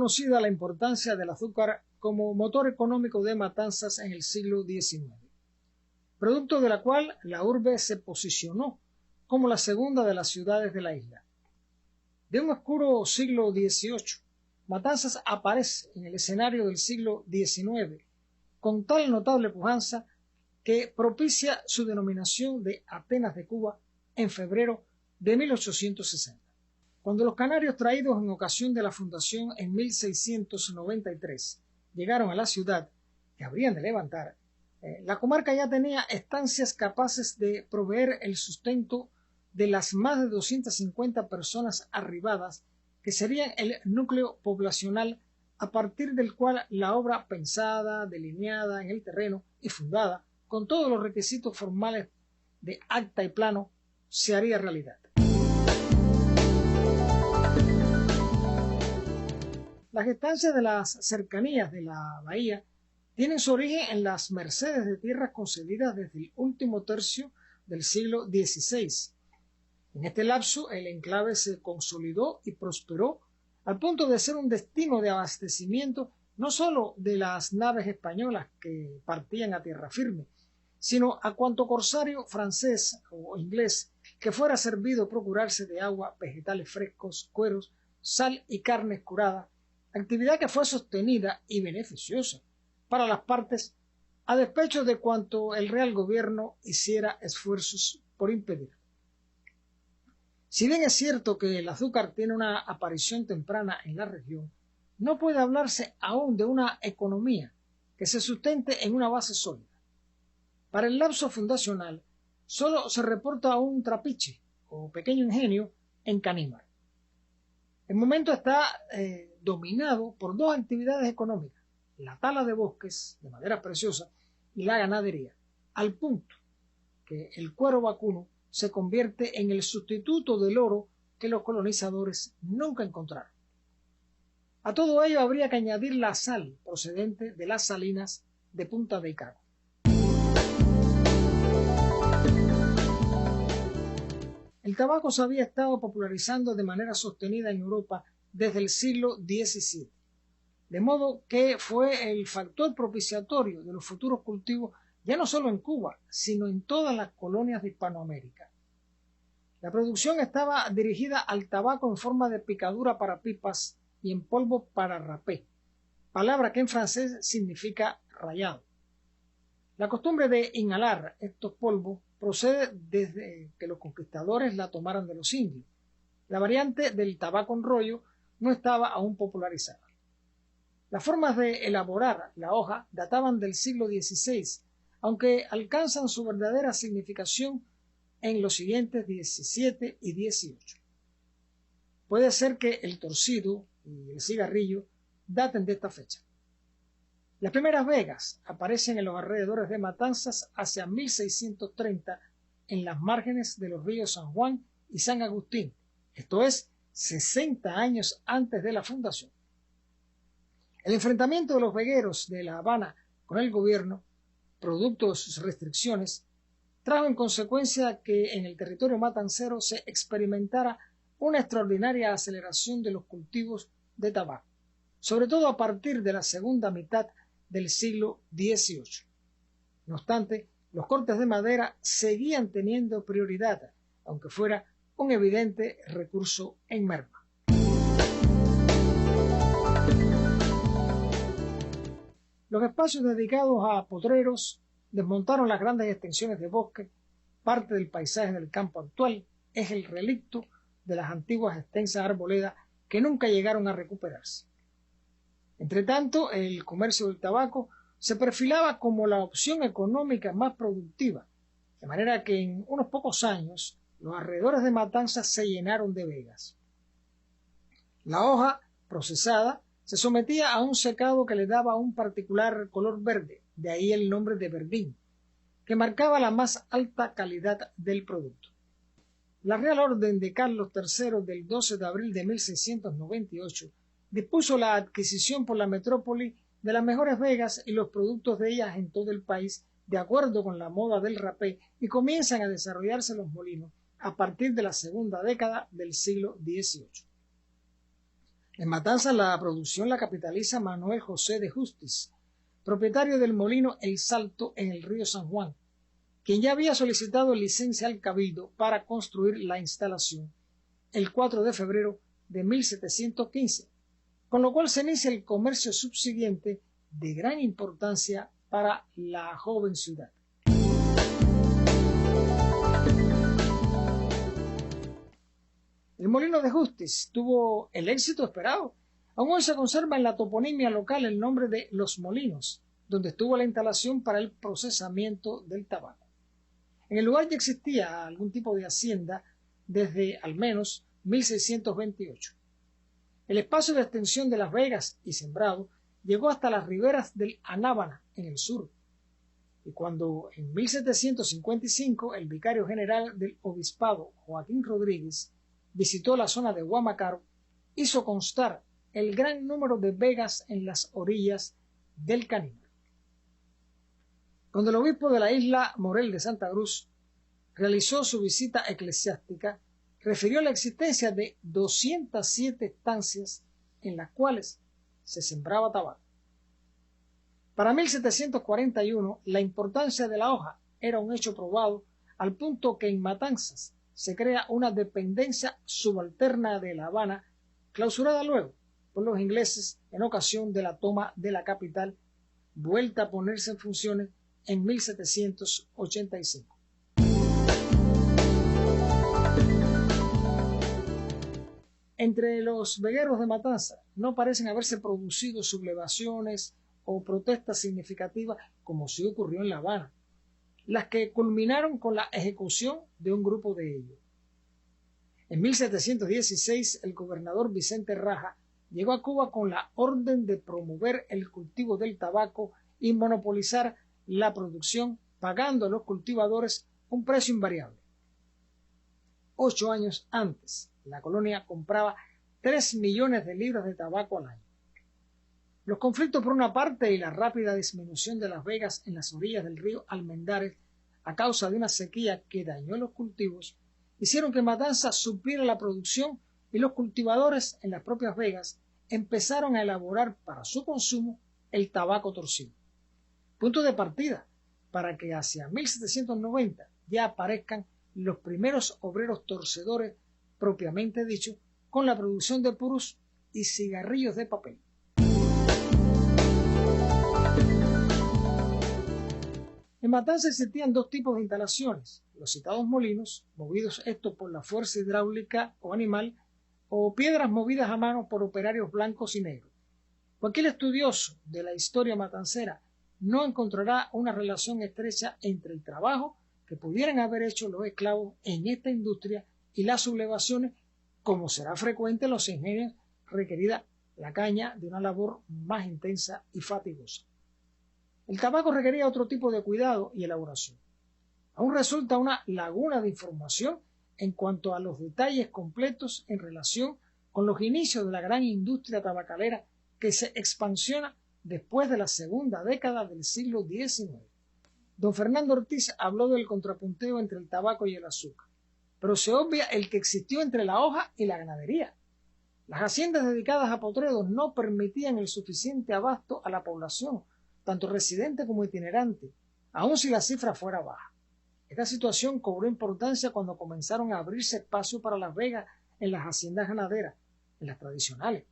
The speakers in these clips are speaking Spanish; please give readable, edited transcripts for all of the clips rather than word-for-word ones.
conocida la importancia del azúcar como motor económico de Matanzas en el siglo XIX, producto de la cual la urbe se posicionó como la segunda de las ciudades de la isla. De un oscuro siglo XVIII, Matanzas aparece en el escenario del siglo XIX con tal notable pujanza que propicia su denominación de Atenas de Cuba en febrero de 1860. Cuando los canarios traídos en ocasión de la fundación en 1693 llegaron a la ciudad que habrían de levantar, la comarca ya tenía estancias capaces de proveer el sustento de las más de 250 personas arribadas que serían el núcleo poblacional a partir del cual la obra pensada, delineada en el terreno y fundada con todos los requisitos formales de acta y plano se haría realidad. Las estancias de las cercanías de la bahía tienen su origen en las mercedes de tierras concedidas desde el último tercio del siglo XVI. En este lapso el enclave se consolidó y prosperó al punto de ser un destino de abastecimiento no sólo de las naves españolas que partían a tierra firme, sino a cuanto corsario francés o inglés que fuera servido procurarse de agua, vegetales frescos, cueros, sal y carnes curadas, actividad que fue sostenida y beneficiosa para las partes a despecho de cuanto el Real Gobierno hiciera esfuerzos por impedir. Si bien es cierto que el azúcar tiene una aparición temprana en la región, no puede hablarse aún de una economía que se sustente en una base sólida. Para el lapso fundacional, solo se reporta un trapiche o pequeño ingenio en Canímar. El momento está dominado por dos actividades económicas, la tala de bosques de madera preciosa y la ganadería, al punto que el cuero vacuno se convierte en el sustituto del oro que los colonizadores nunca encontraron. A todo ello habría que añadir la sal procedente de las salinas de Punta de Icago. El tabaco se había estado popularizando de manera sostenida en Europa desde el siglo XVII, de modo que fue el factor propiciatorio de los futuros cultivos ya no solo en Cuba, sino en todas las colonias de Hispanoamérica. La producción estaba dirigida al tabaco en forma de picadura para pipas y en polvo para rapé, palabra que en francés significa rallado. La costumbre de inhalar estos polvos procede desde que los conquistadores la tomaran de los indios. La variante del tabaco en rollo no estaba aún popularizada. Las formas de elaborar la hoja databan del siglo XVI, aunque alcanzan su verdadera significación en los siguientes 17 y 18. Puede ser que el torcido y el cigarrillo daten de esta fecha. Las primeras vegas aparecen en los alrededores de Matanzas hacia 1630 en las márgenes de los ríos San Juan y San Agustín, esto es, 60 años antes de la fundación. El enfrentamiento de los vegueros de La Habana con el gobierno, producto de sus restricciones, trajo en consecuencia que en el territorio matancero se experimentara una extraordinaria aceleración de los cultivos de tabaco, sobre todo a partir de la segunda mitad del siglo XVIII. No obstante, los cortes de madera seguían teniendo prioridad, aunque fuera un evidente recurso en merma. Los espacios dedicados a potreros desmontaron las grandes extensiones de bosque. Parte del paisaje del campo actual es el relicto de las antiguas extensas arboledas que nunca llegaron a recuperarse. Entretanto, el comercio del tabaco se perfilaba como la opción económica más productiva, de manera que en unos pocos años los alrededores de Matanzas se llenaron de vegas. La hoja procesada se sometía a un secado que le daba un particular color verde, de ahí el nombre de verdín, que marcaba la más alta calidad del producto. La Real Orden de Carlos III del 12 de abril de 1698 dispuso la adquisición por la metrópoli de las mejores vegas y los productos de ellas en todo el país, de acuerdo con la moda del rapé, y comienzan a desarrollarse los molinos a partir de la segunda década del siglo XVIII. En Matanzas la producción la capitaliza Manuel José de Justiz, propietario del molino El Salto en el río San Juan, quien ya había solicitado licencia al Cabildo para construir la instalación el 4 de febrero de 1715, con lo cual se inicia el comercio subsiguiente de gran importancia para la joven ciudad. El molino de Justiz tuvo el éxito esperado. Aún hoy se conserva en la toponimia local el nombre de Los Molinos, donde estuvo la instalación para el procesamiento del tabaco. En el lugar ya existía algún tipo de hacienda desde al menos 1628. El espacio de extensión de Las Vegas y sembrado llegó hasta las riberas del Anábana en el sur. Y cuando en 1755 el vicario general del obispado, Joaquín Rodríguez, visitó la zona de Guamacaro, hizo constar el gran número de vegas en las orillas del Caníbal. Cuando el obispo de la isla Morel de Santa Cruz realizó su visita eclesiástica, refirió la existencia de 207 estancias en las cuales se sembraba tabaco. Para 1741, la importancia de la hoja era un hecho probado, al punto que en Matanzas se crea una dependencia subalterna de La Habana, clausurada luego por los ingleses en ocasión de la toma de la capital, vuelta a ponerse en funciones en 1785. Entre los vegueros de Matanzas no parecen haberse producido sublevaciones o protestas significativas como sí ocurrió en La Habana, las que culminaron con la ejecución de un grupo de ellos. En 1716, el gobernador Vicente Raja llegó a Cuba con la orden de promover el cultivo del tabaco y monopolizar la producción, pagando a los cultivadores un precio invariable. 8 años antes, la colonia compraba 3 millones de libras de tabaco al año. Los conflictos por una parte y la rápida disminución de Las Vegas en las orillas del río Almendares a causa de una sequía que dañó los cultivos, hicieron que Matanzas supliera la producción y los cultivadores en las propias Vegas empezaron a elaborar para su consumo el tabaco torcido. Punto de partida para que hacia 1790 ya aparezcan los primeros obreros torcedores propiamente dicho, con la producción de puros y cigarrillos de papel. En Matanzas existían dos tipos de instalaciones, los citados molinos, movidos estos por la fuerza hidráulica o animal, o piedras movidas a mano por operarios blancos y negros. Cualquier estudioso de la historia matancera no encontrará una relación estrecha entre el trabajo que pudieran haber hecho los esclavos en esta industria y las sublevaciones, como será frecuente en los ingenios requerida la caña de una labor más intensa y fatigosa. El tabaco requería otro tipo de cuidado y elaboración. Aún resulta una laguna de información en cuanto a los detalles completos en relación con los inicios de la gran industria tabacalera que se expansiona después de la segunda década del siglo XIX. Don Fernando Ortiz habló del contrapunteo entre el tabaco y el azúcar, pero se obvia el que existió entre la hoja y la ganadería. Las haciendas dedicadas a potreros no permitían el suficiente abasto a la población, tanto residente como itinerante, aun si la cifra fuera baja. Esta situación cobró importancia cuando comenzaron a abrirse espacio para Las Vegas en las haciendas ganaderas, en las tradicionales.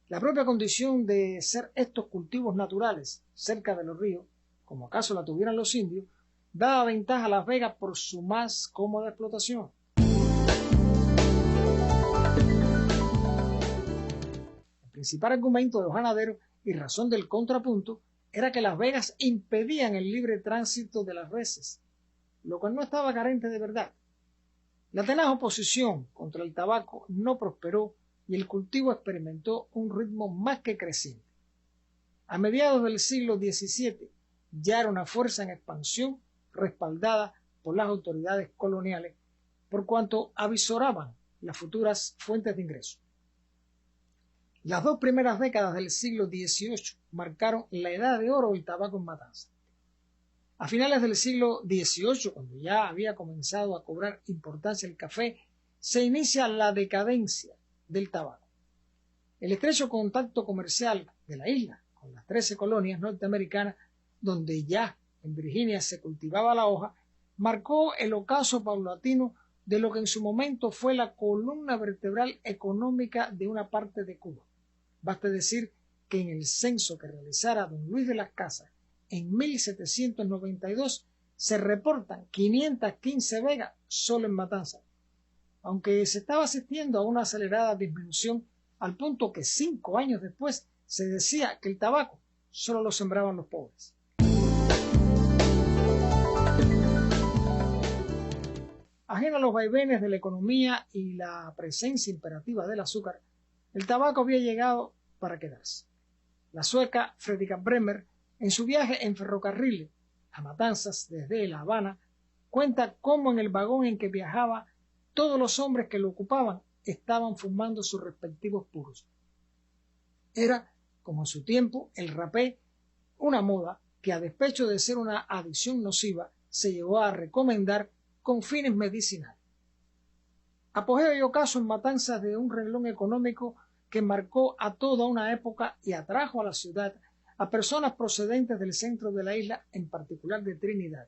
La propia condición de ser estos cultivos naturales cerca de los ríos, como acaso la tuvieran los indios, daba ventaja a Las Vegas por su más cómoda explotación. El principal argumento de los ganaderos y razón del contrapunto era que Las Vegas impedían el libre tránsito de las reses, lo cual no estaba carente de verdad. La tenaz oposición contra el tabaco no prosperó y el cultivo experimentó un ritmo más que creciente. A mediados del siglo XVII ya era una fuerza en expansión respaldada por las autoridades coloniales, por cuanto avisoraban las futuras fuentes de ingresos. Las dos primeras décadas del siglo XVIII marcaron la edad de oro del tabaco en Matanzas. A finales del siglo XVIII, cuando ya había comenzado a cobrar importancia el café, se inicia la decadencia del tabaco. El estrecho contacto comercial de la isla con las 13 colonias norteamericanas, donde ya en Virginia se cultivaba la hoja, marcó el ocaso paulatino de lo que en su momento fue la columna vertebral económica de una parte de Cuba. Basta decir que en el censo que realizara don Luis de las Casas en 1792 se reportan 515 vegas solo en Matanzas, aunque se estaba asistiendo a una acelerada disminución al punto que 5 años después se decía que el tabaco solo lo sembraban los pobres. Ajeno a los vaivenes de la economía y la presencia imperativa del azúcar, el tabaco había llegado para quedarse. La sueca Fredrika Bremer, en su viaje en ferrocarril a Matanzas desde La Habana, cuenta cómo en el vagón en que viajaba todos los hombres que lo ocupaban estaban fumando sus respectivos puros. Era, como en su tiempo, el rapé, una moda que a despecho de ser una adicción nociva se llegó a recomendar con fines medicinales. Apogeo y ocaso en Matanzas de un renglón económico que marcó a toda una época y atrajo a la ciudad a personas procedentes del centro de la isla, en particular de Trinidad.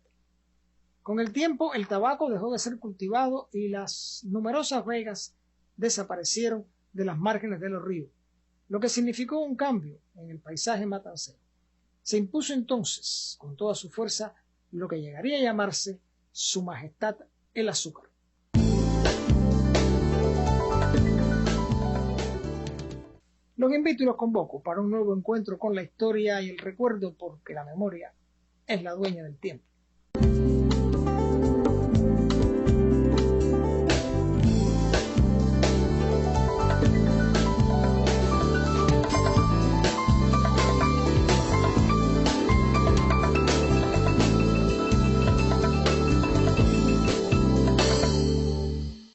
Con el tiempo, el tabaco dejó de ser cultivado y las numerosas vegas desaparecieron de las márgenes de los ríos, lo que significó un cambio en el paisaje matancero. Se impuso entonces, con toda su fuerza, lo que llegaría a llamarse Su Majestad el azúcar. Los invito y los convoco para un nuevo encuentro con la historia y el recuerdo, porque la memoria es la dueña del tiempo.